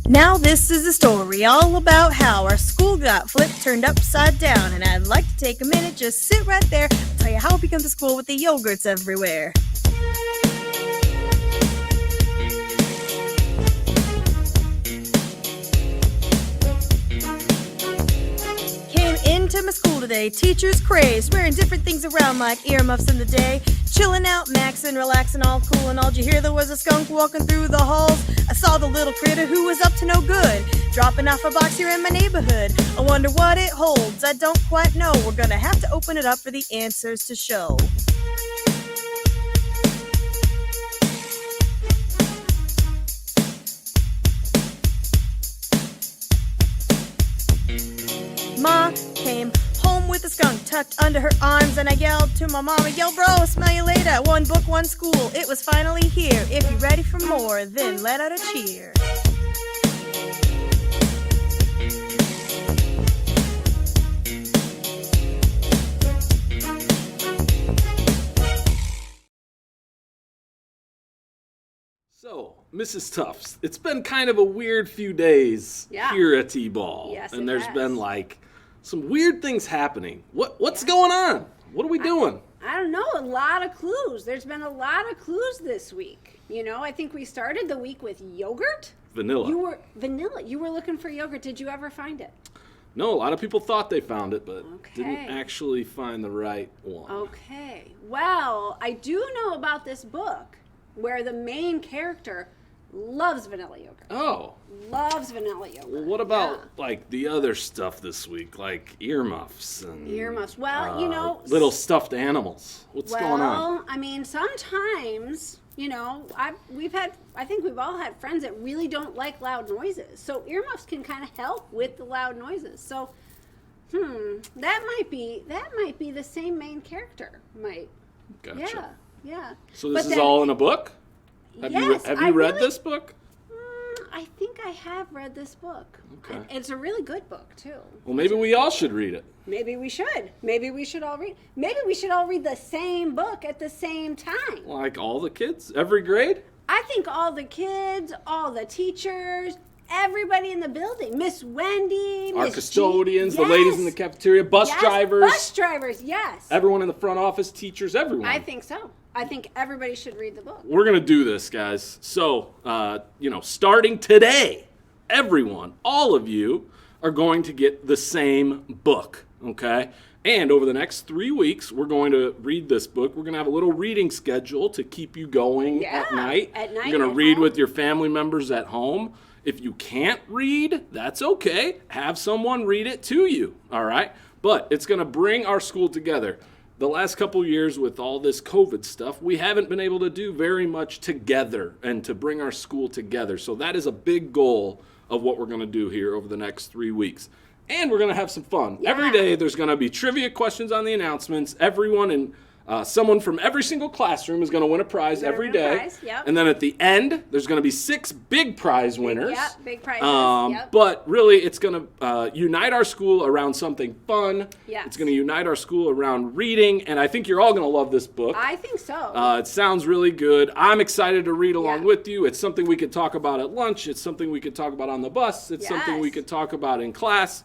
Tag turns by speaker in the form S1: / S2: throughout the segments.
S1: Now this is a story all about how our school got flipped, turned upside down, and I'd like to take a minute, just sit right there, tell you how it becomes a school with the yogurts everywhere. Came into my school today, teachers crazed, wearing different things around like earmuffs in the day, chilling out, maxing, relaxing, all cool and all. Did you hear there was a skunk walking through the halls? I saw the little critter who was up to no good, dropping off a box here in my neighborhood. I wonder what it holds, I don't quite know. We're gonna have to open it up for the answers to show. Ma came home with a skunk tucked under her arms, and I yelled to my mama, "Yo bro, smell you later. One book, one school, it was finally here. If you're ready for more, then let out a cheer."
S2: So, Mrs. Tufts, it's been kind of a weird few days here at T-Ball.
S3: Yes,
S2: and
S3: it
S2: there's
S3: has.
S2: been like some weird things happening. What's going on? What are we doing?
S3: I don't know, a lot of clues. There's been a lot of clues this week. You know, I think we started the week with yogurt.
S2: Vanilla.
S3: You were looking for yogurt. Did you ever find it?
S2: No, a lot of people thought they found it, but
S3: Okay.
S2: didn't actually find the right one.
S3: Okay. Well, I do know about this book where the main character loves vanilla yogurt.
S2: Oh,
S3: Loves vanilla yogurt.
S2: well, what about like the other stuff this week, like earmuffs and
S3: Earmuffs. Well, you know,
S2: little stuffed animals? What's going on?
S3: Well, I mean, sometimes, you know, I think we've all had friends that really don't like loud noises. So earmuffs can kind of help with the loud noises. So, that might be the same main character.
S2: Gotcha.
S3: Yeah.
S2: So this
S3: But
S2: is
S3: then-
S2: all in a book? Have
S3: Yes,
S2: you
S3: I
S2: read
S3: really-
S2: this book?
S3: I think I have read this book.
S2: Okay.
S3: It's a really good book too.
S2: Well, maybe we all should read it.
S3: Maybe we should. Maybe we should all read. Maybe we should all read the same book at the same time.
S2: Like all the kids, every grade?
S3: I think all the kids, all the teachers, everybody in the building, Miss Wendy,
S2: Our
S3: Miss
S2: custodians,
S3: Jean,
S2: the ladies in the cafeteria, bus
S3: yes,
S2: drivers,
S3: bus drivers, yes.
S2: everyone in the front office, teachers, everyone.
S3: I think so. I think everybody should read the book.
S2: We're going to do this, guys. So, starting today, everyone, all of you, are going to get the same book, okay? And over the next 3 weeks, we're going to read this book. We're going to have a little reading schedule to keep you going at night.
S3: At night,
S2: You're going to
S3: at
S2: read
S3: home.
S2: with your family members at home. If you can't read, that's okay. Have someone read it to you, all right? But it's going to bring our school together. The last couple years with all this COVID stuff, we haven't been able to do very much together and to bring our school together. So that is a big goal of what we're going to do here over the next 3 weeks. And we're going to have some fun.
S3: Yeah.
S2: Every day there's going to be trivia questions on the announcements. Everyone and someone from every single classroom is going to win a prize
S3: Gonna
S2: every
S3: win a
S2: day.
S3: prize, yep.
S2: And then at the end, there's going to be 6 big prize winners.
S3: Yep, big prizes. Yep.
S2: But really, it's going to unite our school around something fun.
S3: Yes.
S2: It's going to unite our school around reading. And I think you're all going to love this book.
S3: I think so.
S2: It sounds really good. I'm excited to read along
S3: Yeah.
S2: with you. It's something we could talk about at lunch. It's something we could talk about on the bus. It's something we
S3: Yes.
S2: could talk about in class,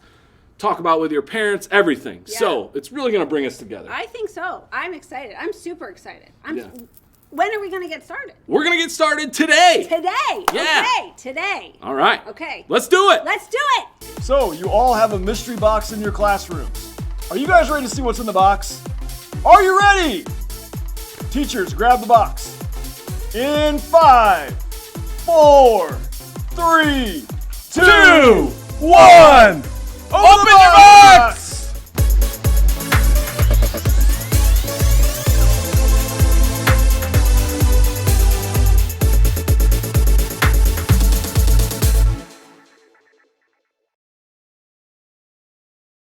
S2: talk about with your parents, everything.
S3: Yeah.
S2: So it's really going to bring us together.
S3: I think so. I'm excited. I'm super excited.
S2: Yeah.
S3: When are we going to get started?
S2: We're going to get started today.
S3: Today.
S2: Yeah.
S3: Okay, today.
S2: All right.
S3: Okay.
S2: Let's do it.
S3: Let's do it.
S4: So, you all have a mystery box in your classrooms. Are you guys ready to see what's in the box? Are you ready? Teachers, grab the box. In 5, 4, 3, 2, 1. Open your